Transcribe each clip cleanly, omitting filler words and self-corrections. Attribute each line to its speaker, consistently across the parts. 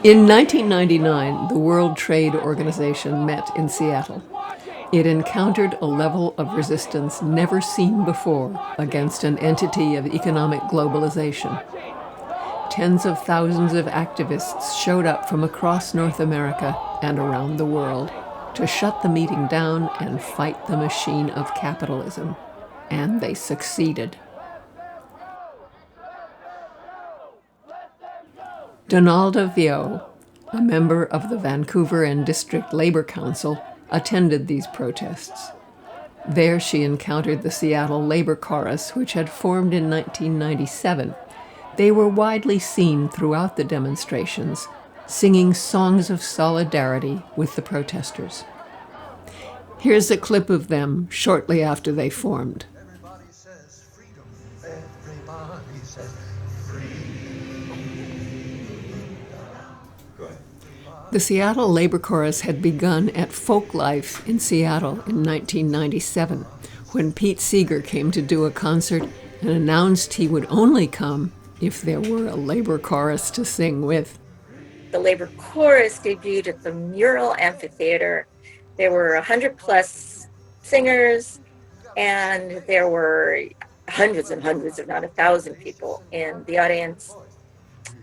Speaker 1: In 1999, the World Trade Organization met in Seattle. It encountered a level of resistance never seen before against an entity of economic globalization. Tens of thousands of activists showed up from across North America and around the world to shut the meeting down and fight the machine of capitalism. And they succeeded. Donalda Vio, a member of the Vancouver and District Labor Council, attended these protests. There she encountered the Seattle Labor Chorus, which had formed in 1997. They were widely seen throughout the demonstrations, singing songs of solidarity with the protesters. Here's a clip of them shortly after they formed.
Speaker 2: Everybody says freedom. Everybody says freedom. Go ahead.
Speaker 1: The Seattle Labor Chorus had begun at Folklife in Seattle in 1997, when Pete Seeger came to do a concert and announced he would only come if there were a labor chorus to sing with.
Speaker 3: The Labor Chorus debuted at the Mural Amphitheater. There were 100 plus singers, and there were hundreds and hundreds, if not 1,000 people in the audience.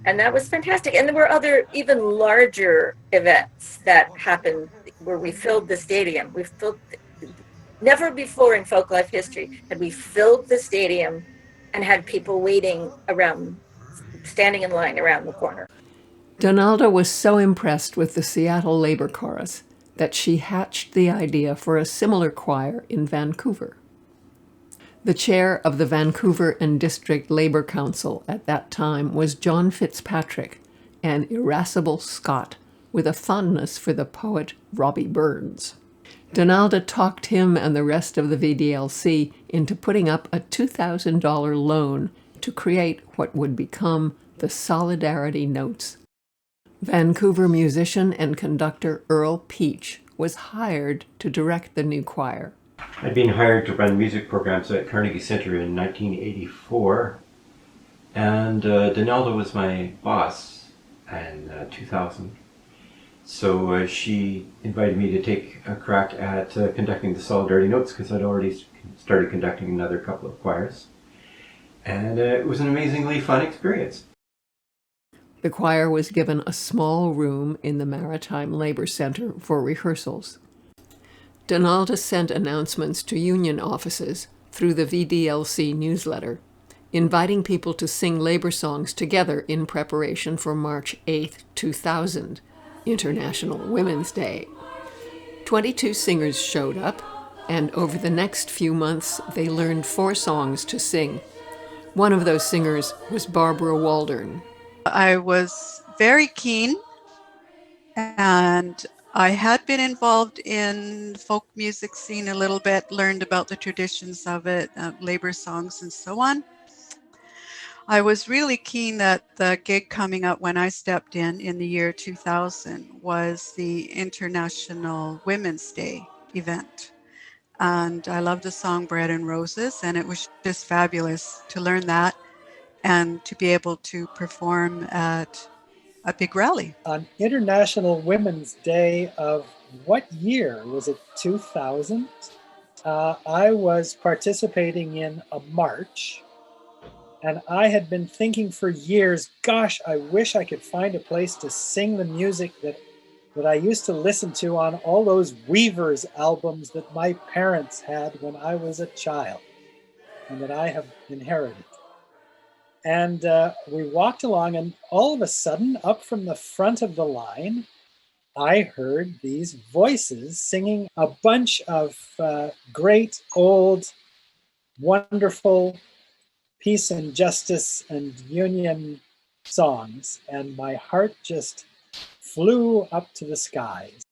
Speaker 3: And that was fantastic. And there were other even larger events that happened where we filled the stadium. Never before in Folklife history had we filled the stadium and had people waiting around, standing in line around the corner.
Speaker 1: Donalda was so impressed with the Seattle Labor Chorus that she hatched the idea for a similar choir in Vancouver. The chair of the Vancouver and District Labor Council at that time was John Fitzpatrick, an irascible Scot with a fondness for the poet Robbie Burns. Donalda talked him and the rest of the VDLC into putting up a $2,000 loan to create what would become the Solidarity Notes. Vancouver musician and conductor Earl Peach was hired to direct the new choir.
Speaker 4: I'd been hired to run music programs at Carnegie Center in 1984, and Donalda was my boss in 2000. So she invited me to take a crack at conducting the Solidarity Notes, because I'd already started conducting another couple of choirs. And it was an amazingly fun experience.
Speaker 1: The choir was given a small room in the Maritime Labor Center for rehearsals. Donalda sent announcements to union offices through the VDLC newsletter, inviting people to sing labor songs together in preparation for March 8, 2000, International Women's Day. 22 singers showed up, and over the next few months they learned 4 songs to sing. One of those singers was Barbara Waldern.
Speaker 5: I was very keen, and I had been involved in folk music scene a little bit, learned about the traditions of it, labor songs and so on. I was really keen that the gig coming up when I stepped in the year 2000 was the International Women's Day event. And I loved the song Bread and Roses, and it was just fabulous to learn that and to be able to perform at a big rally.
Speaker 6: On International Women's Day of what year? Was it 2000? I was participating in a march, and I had been thinking for years, gosh, I wish I could find a place to sing the music that I used to listen to on all those Weavers albums that my parents had when I was a child and that I have inherited. And we walked along, and all of a sudden, up from the front of the line, I heard these voices singing a bunch of great, old, wonderful peace and justice and union songs. And my heart just flew up to the skies.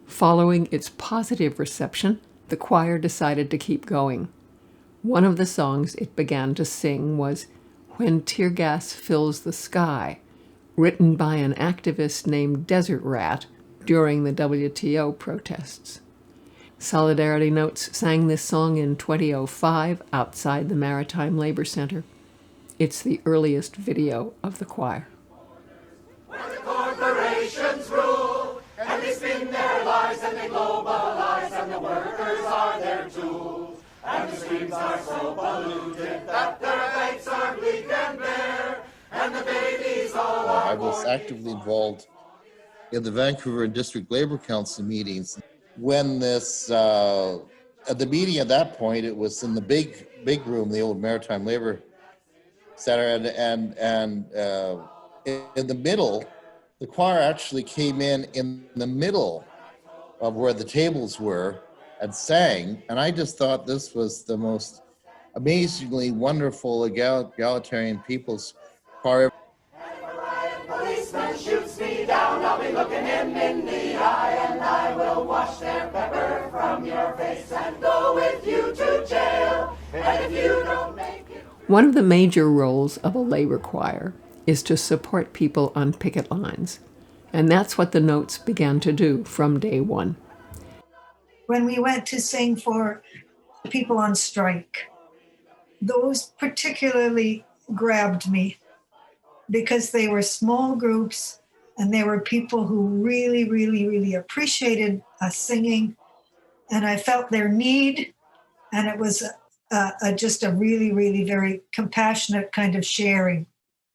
Speaker 1: Following its positive reception, the choir decided to keep going. One of the songs it began to sing was When Tear Gas Fills the Sky, written by an activist named Desert Rat during the WTO protests. Solidarity Notes sang this song in 2005 outside the Maritime Labor Center. It's the earliest video of the choir.
Speaker 7: Corporations rule, and they spin their lies and they globalize, and the workers are their tools. And the streams are so polluted that their banks are bleak and bare, and the babies all are
Speaker 8: I was actively involved in the Vancouver District Labor Council meetings. When this, at the meeting at that point, it was in the big room, the old Maritime Labor Center, and in the middle, the choir actually came in the middle of where the tables were and sang, and I just thought this was the most amazingly wonderful egalitarian people's choir.
Speaker 7: policeman shoots me down, I'll be looking him in the eye, and I will wash their pepper from your face and go with you to jail. And if you don't make it.
Speaker 1: One of the major roles of a labor choir is to support people on picket lines, and that's what the Notes began to do from day one.
Speaker 9: When we went to sing for people on strike, those particularly grabbed me because they were small groups and they were people who really, really, really appreciated us singing, and I felt their need, and it was just a really, really very compassionate kind of sharing.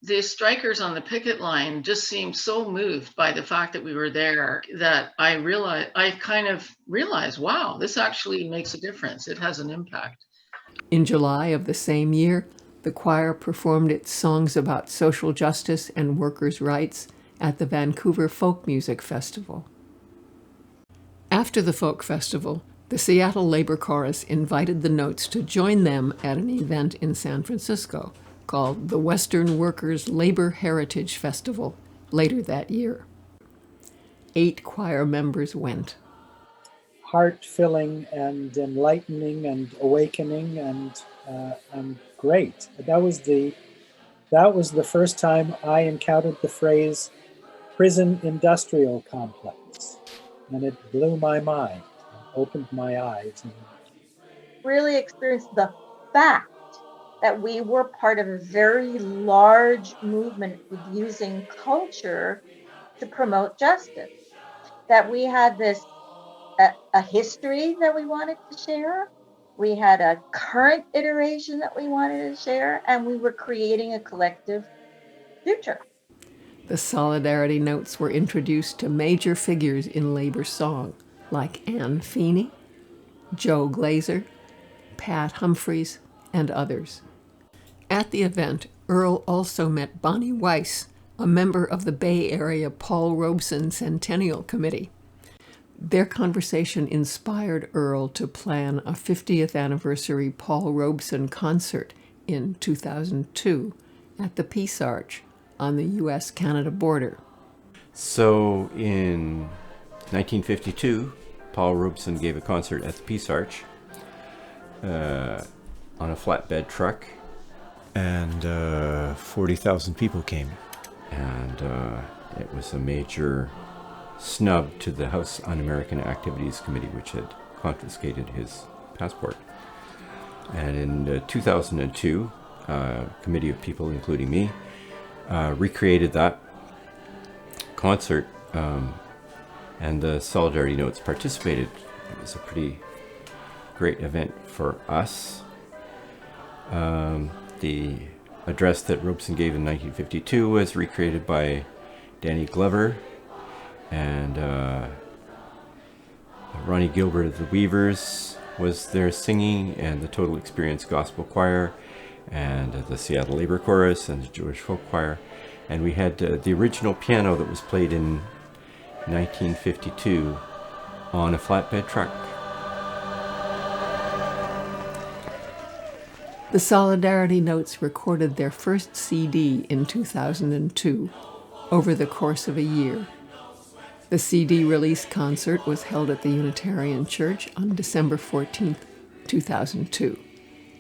Speaker 10: The strikers on the picket line just seemed so moved by the fact that we were there that I kind of realized, wow, this actually makes a difference. It has an impact.
Speaker 1: In July of the same year, the choir performed its songs about social justice and workers' rights at the Vancouver Folk Music Festival. After the folk festival, the Seattle Labor Chorus invited the Notes to join them at an event in San Francisco called the Western Workers Labor Heritage Festival later that year. 8 choir members went.
Speaker 6: Heart-filling and enlightening and awakening and great. That was the first time I encountered the phrase prison industrial complex, and it blew my mind, opened my eyes.
Speaker 3: Really experienced the fact that we were part of a very large movement with using culture to promote justice, that we had this a history that we wanted to share, we had a current iteration that we wanted to share, and we were creating a collective future.
Speaker 1: The Solidarity Notes were introduced to major figures in labor song like Anne Feeney, Joe Glazer, Pat Humphreys, and others. At the event, Earl also met Bonnie Weiss, a member of the Bay Area Paul Robeson Centennial Committee. Their conversation inspired Earl to plan a 50th anniversary Paul Robeson concert in 2002 at the Peace Arch on the US-Canada border.
Speaker 4: So in 1952, Paul Robeson gave a concert at the Peace Arch on a flatbed truck, and 40,000 people came. And it was a major snub to the House Un-American Activities Committee, which had confiscated his passport. And in 2002, a committee of people, including me, recreated that concert, and the Solidarity Notes participated. It was a pretty great event for us. The address that Robeson gave in 1952 was recreated by Danny Glover, and Ronnie Gilbert of the Weavers was there singing, and the Total Experience Gospel Choir, and the Seattle Labor Chorus, and the Jewish Folk Choir. And we had the original piano that was played in 1952 on a flatbed truck.
Speaker 1: The Solidarity Notes recorded their first CD in 2002, over the course of a year. The CD release concert was held at the Unitarian Church on December 14, 2002.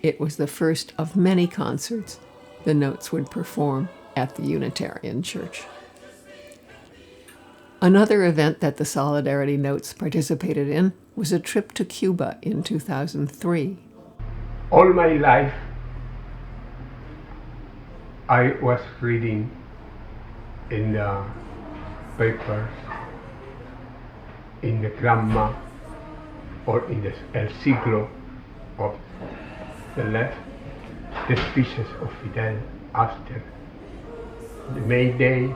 Speaker 1: It was the first of many concerts the Notes would perform at the Unitarian Church. Another event that the Solidarity Notes participated in was a trip to Cuba in 2003.
Speaker 11: All my life, I was reading in the newspapers, in the Gramma, or in the El Siglo of the left, the speeches of Fidel after the May Day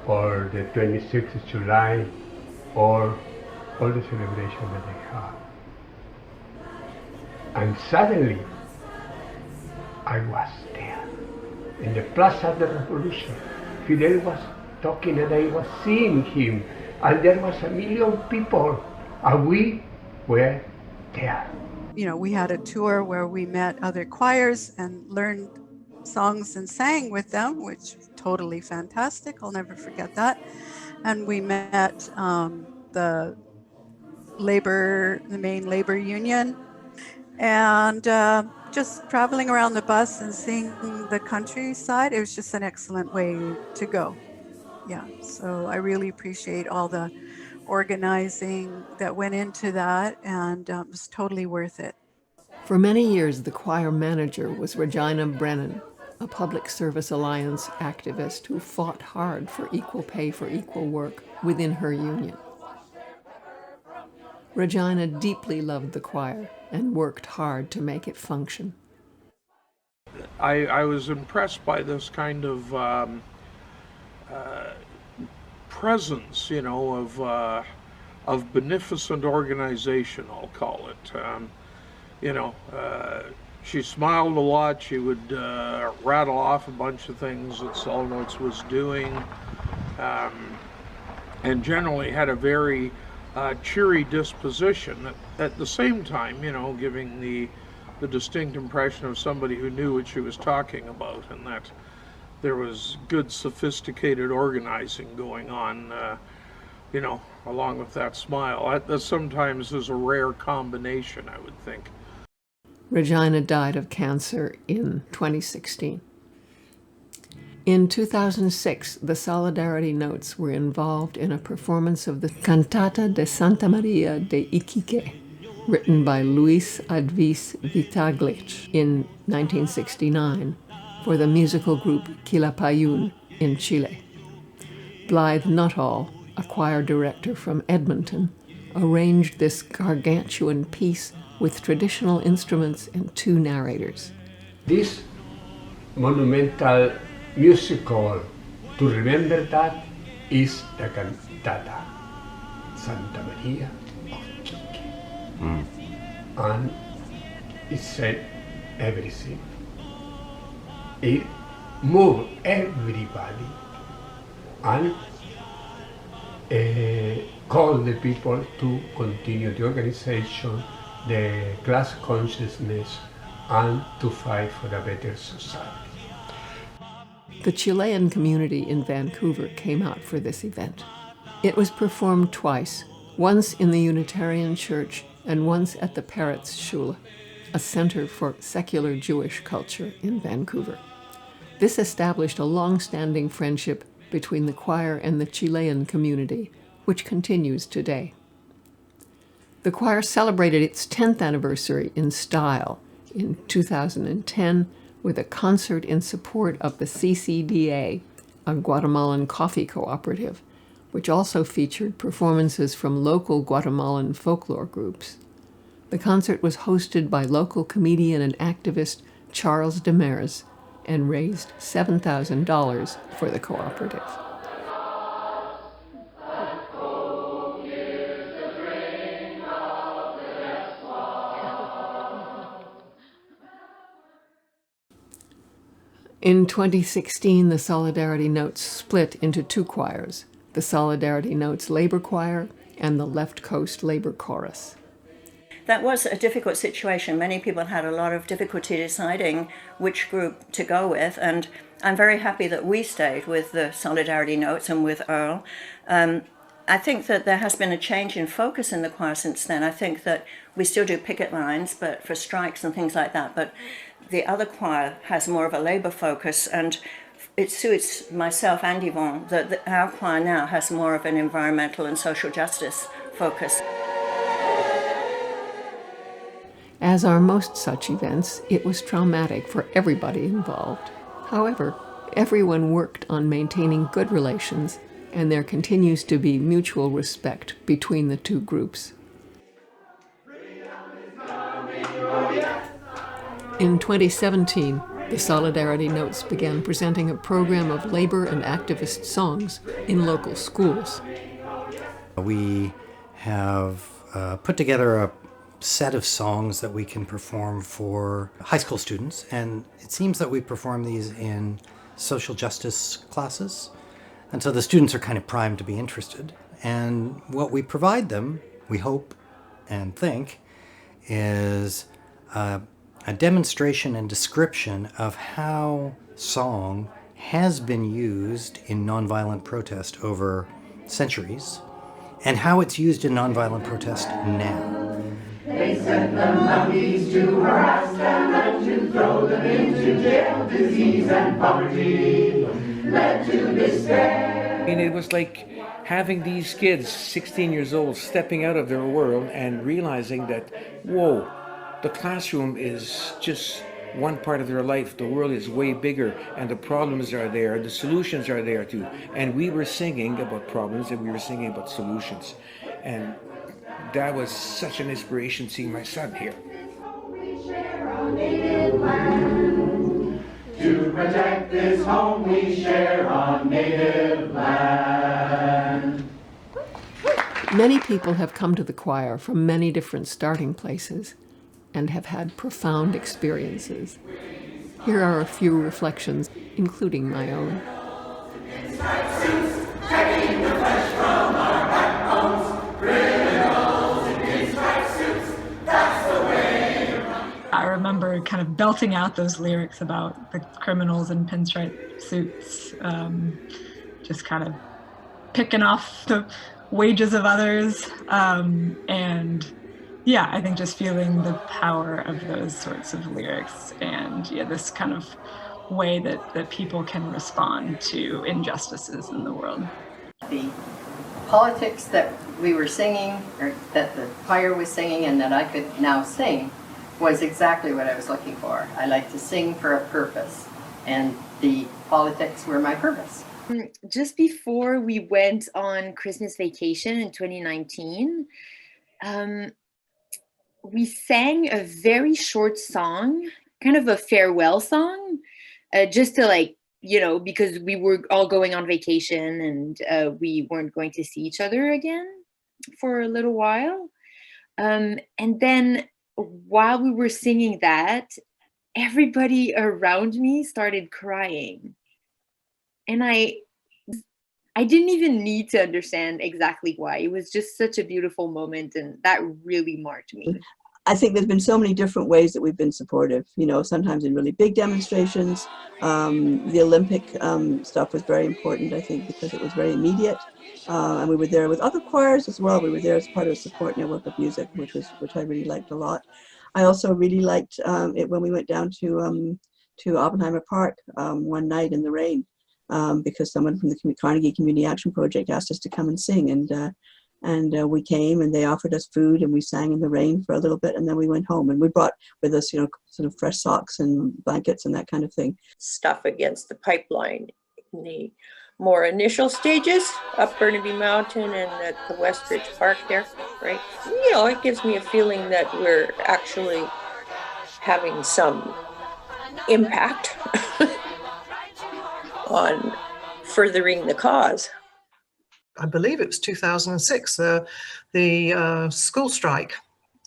Speaker 11: or the 26th of July or all the celebration that they have. And suddenly, I was there in the Plaza de Revolution. Fidel was talking and I was seeing him, and there was 1 million people, and we were there.
Speaker 5: You know, we had a tour where we met other choirs and learned songs and sang with them, which was totally fantastic. I'll never forget that. And we met the main labor union, and just traveling around the bus and seeing the countryside. It was just an excellent way to go. Yeah, so I really appreciate all the organizing that went into that, and it was totally worth it.
Speaker 1: For many years, the choir manager was Regina Brennan, a Public Service Alliance activist who fought hard for equal pay for equal work within her union. Regina deeply loved the choir and worked hard to make it function.
Speaker 12: I was impressed by this kind of presence, you know, of beneficent organization, I'll call it. She smiled a lot. She would rattle off a bunch of things that Soul Notes was doing, and generally had a very cheery disposition. At the same time, you know, giving the distinct impression of somebody who knew what she was talking about, and that there was good, sophisticated organizing going on, you know, along with that smile. That sometimes is a rare combination, I would think.
Speaker 1: Regina died of cancer in 2016. In 2006, the Solidarity Notes were involved in a performance of the Cantata de Santa Maria de Iquique, written by Luis Advis Vitaglech in 1969 for the musical group Quilapayún in Chile. Blythe Nuttall, a choir director from Edmonton, arranged this gargantuan piece with traditional instruments and 2 narrators.
Speaker 11: This monumental musical to remember that is the cantata Santa Maria of Iquique. And it said everything. It moved everybody and called the people to continue the organization, the class consciousness, and to fight for a better society.
Speaker 1: The Chilean community in Vancouver came out for this event. It was performed twice, once in the Unitarian Church and once at the Peretz Schule, a center for secular Jewish culture in Vancouver. This established a long-standing friendship between the choir and the Chilean community, which continues today. The choir celebrated its 10th anniversary in style in 2010 with a concert in support of the CCDA, a Guatemalan coffee cooperative, which also featured performances from local Guatemalan folklore groups. The concert was hosted by local comedian and activist Charles Demers and raised $7,000 for the cooperative. In 2016, the Solidarity Notes split into 2 choirs, the Solidarity Notes Labor Choir and the Left Coast Labor Chorus.
Speaker 13: That was a difficult situation. Many people had a lot of difficulty deciding which group to go with, and I'm very happy that we stayed with the Solidarity Notes and with Earl. I think that there has been a change in focus in the choir since then. I think that we still do picket lines, but for strikes and things like that, but the other choir has more of a labor focus, and it suits myself and Yvonne that our choir now has more of an environmental and social justice focus.
Speaker 1: As are most such events, it was traumatic for everybody involved. However, everyone worked on maintaining good relations and there continues to be mutual respect between the two groups. In 2017, the Solidarity Notes began presenting a program of labor and activist songs in local schools.
Speaker 14: We have put together a set of songs that we can perform for high school students, and it seems that we perform these in social justice classes, and so the students are kind of primed to be interested. And what we provide them, we hope and think, is a demonstration and description of how song has been used in nonviolent protest over centuries, and how it's used in nonviolent protest now.
Speaker 7: They sent the monkeys to harass them and to throw them into jail. Disease and poverty led to despair.
Speaker 15: And it was like having these kids, 16 years old, stepping out of their world and realizing that, whoa, the classroom is just one part of their life. The world is way bigger, and the problems are there, the solutions are there too. And we were singing about problems, and we were singing about solutions. And that was such an inspiration seeing my son here.
Speaker 7: We share our native land. To protect this home, we share our native land.
Speaker 1: Many people have come to the choir from many different starting places and have had profound experiences. Here are a few reflections, including my own.
Speaker 16: I remember kind of belting out those lyrics about the criminals in pinstripe suits, just kind of picking off the wages of others, and yeah, I think just feeling the power of those sorts of lyrics, and yeah, this kind of way that people can respond to injustices in the world.
Speaker 17: The politics that we were singing, or that the choir was singing and that I could now sing, was exactly what I was looking for. I like to sing for a purpose, and the politics were my purpose.
Speaker 18: Just before we went on Christmas vacation in 2019, we sang a very short song, kind of a farewell song, just to because we were all going on vacation and we weren't going to see each other again for a little while. And then while we were singing that, everybody around me started crying. And I didn't even need to understand exactly why. It was just such a beautiful moment, and that really marked me.
Speaker 19: I think there's been so many different ways that we've been supportive, sometimes in really big demonstrations. The Olympic stuff was very important, I think, because it was very immediate. And we were there with other choirs as well. We were there as part of a support network of music, which I really liked a lot. I also really liked it when we went down to Oppenheimer Park one night in the rain, because someone from the Carnegie Community Action Project asked us to come and sing, and we came, and they offered us food, and we sang in the rain for a little bit, and then we went home, and we brought with us, sort of fresh socks and blankets and that kind of thing.
Speaker 20: Stuff against the pipeline in the more initial stages up Burnaby Mountain and at the Westridge Park there, right? It gives me a feeling that we're actually having some impact on furthering the cause.
Speaker 21: I believe it was 2006, the school strike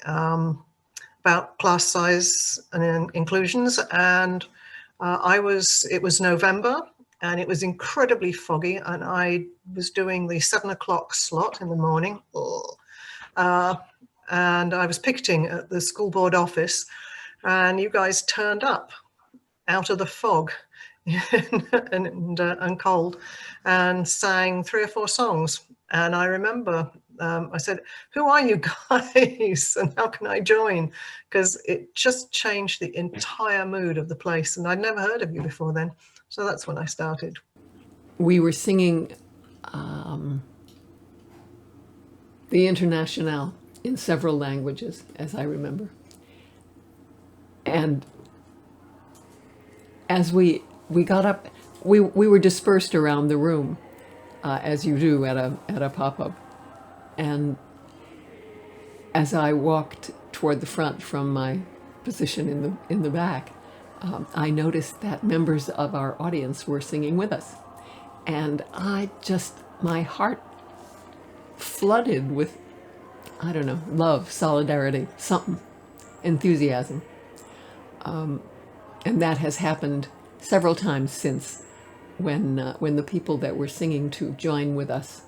Speaker 21: about class size and inclusions, and it was November, and it was incredibly foggy, and I was doing the 7 o'clock slot in the morning, and I was picketing at the school board office, and you guys turned up out of the fog and cold, and sang 3 or 4 songs. And I remember I said, "Who are you guys and how can I join?" Because it just changed the entire mood of the place, and I'd never heard of you before then. So that's when I started.
Speaker 1: We were singing the Internationale in several languages, as I remember. And as we got up, we were dispersed around the room, as you do at a pop-up. And as I walked toward the front from my position in the back, I noticed that members of our audience were singing with us. And my heart flooded with, I don't know, love, solidarity, something, enthusiasm. And that has happened several times since, when the people that we're singing to join with us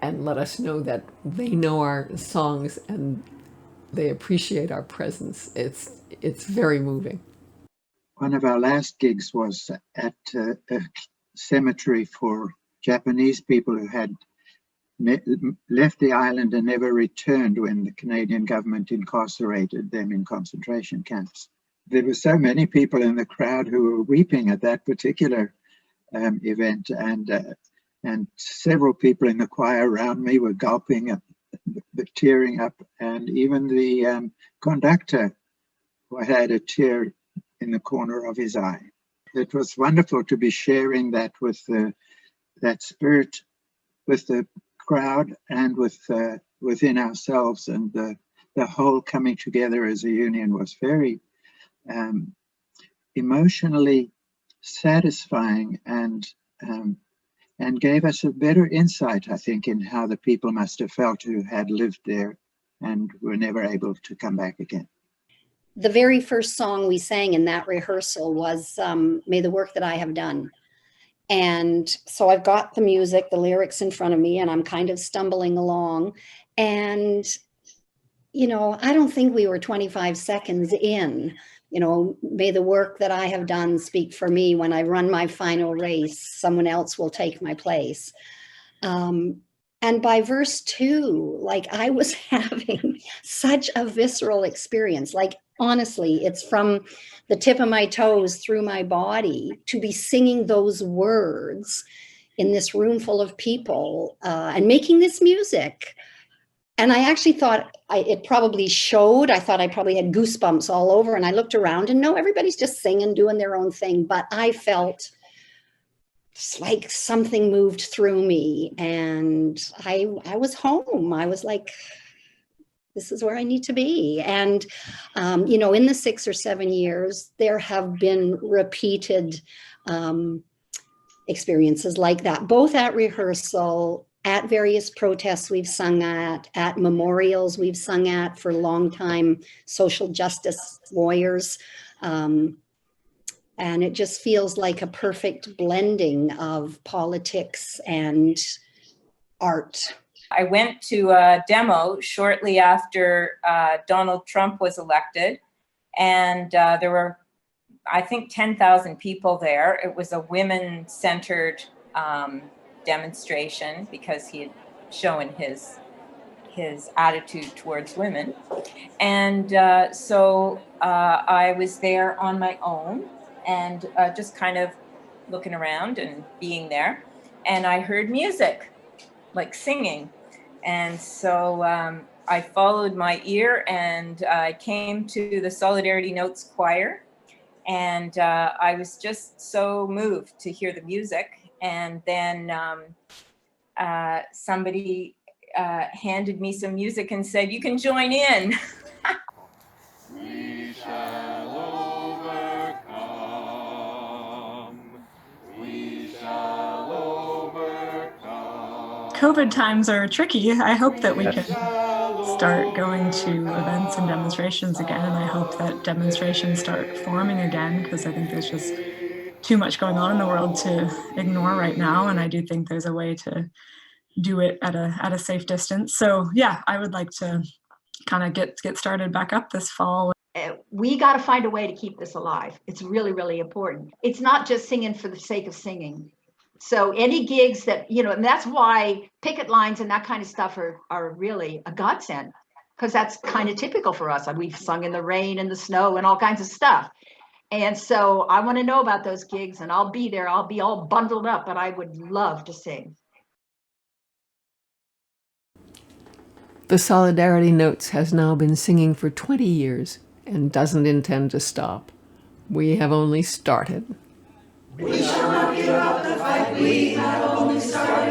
Speaker 1: and let us know that they know our songs and they appreciate our presence. It's very moving.
Speaker 2: One of our last gigs was at a cemetery for Japanese people who had left the island and never returned when the Canadian government incarcerated them in concentration camps. There were so many people in the crowd who were weeping at that particular event, and several people in the choir around me were gulping up, tearing up, and even the conductor had a tear in the corner of his eye. It was wonderful to be sharing that with that spirit with the crowd and within ourselves, and the whole coming together as a union was very emotionally satisfying, and gave us a better insight, I think, in how the people must have felt who had lived there and were never able to come back again.
Speaker 22: The very first song we sang in that rehearsal was May the Work That I Have Done. And so I've got the music, the lyrics in front of me, and I'm kind of stumbling along. And, you know, I don't think we were 25 seconds in. You know, may the work that I have done speak for me. When I run my final race, someone else will take my place. And by verse 2, like, I was having such a visceral experience. Like, honestly, it's from the tip of my toes through my body to be singing those words in this room full of people and making this music. And I actually thought it probably showed. I thought I probably had goosebumps all over, and I looked around and no, everybody's just singing, doing their own thing. But I felt like something moved through me, and I was home. I was like, this is where I need to be. And, you know, in the 6 or 7 years, there have been repeated experiences like that, both at rehearsal, at various protests we've sung at memorials we've sung at for longtime social justice lawyers. And it just feels like a perfect blending of politics and art.
Speaker 23: I went to a demo shortly after Donald Trump was elected, and there were, I think, 10,000 people there. It was a women-centered demonstration because he had shown his attitude towards women. And so I was there on my own and just kind of looking around and being there. And I heard music, like singing. And so I followed my ear and I came to the Solidarity Notes choir. And I was just so moved to hear the music. And then somebody handed me some music and said, "You can join in."
Speaker 7: We shall overcome. We shall overcome.
Speaker 16: COVID times are tricky. I hope that we can start going to events and demonstrations again, and I hope that demonstrations start forming again, because I think there's just too much going on in the world to ignore right now, and I do think there's a way to do it at a safe distance. So yeah, I would like to kind of get started back up this fall.
Speaker 24: We got to find a way to keep this alive. It's really, really important. It's not just singing for the sake of singing. So any gigs that, you know, and that's why picket lines and that kind of stuff are really a godsend, because that's kind of typical for us. We've sung in the rain and the snow and all kinds of stuff. And so I want to know about those gigs, and I'll be there. I'll be all bundled up, but I would love to sing.
Speaker 1: The Solidarity Notes has now been singing for 20 years and doesn't intend to stop. We have only started.
Speaker 7: We shall not give up the fight. We have only started.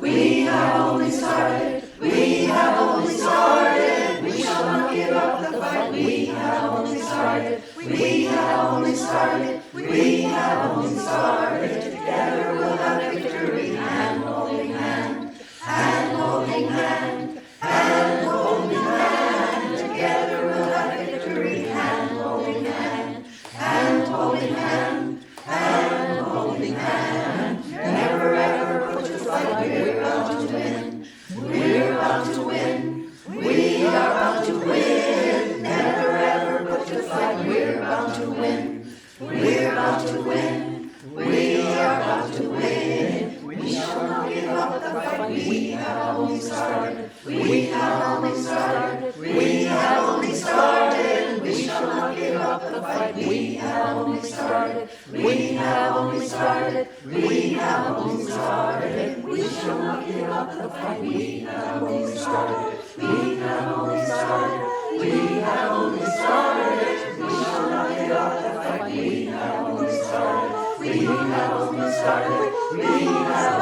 Speaker 7: We have only started. We have only started. We shall not give up the fight. We have only started. We have only started. We have only started. Together we'll have victory. Hand holding hand. Hand holding hand. Hand holding hand. Together we'll have victory. Hand holding hand. Hand holding hand. Hand holding hand. Never ever put to fight. We're about to win. We're about to win. We are about to win. Never ever put to fight. We're about to win. We're about to win. We are about to win. We shall not give up the fight. We have only started. We have only started. We have only started. We shall not give up the fight. We have only started. We have only started. We have only started. We shall not give up the fight. We have only started. We have only started. We have only started. We shall not give up the fight. We have only started. We have only started. We have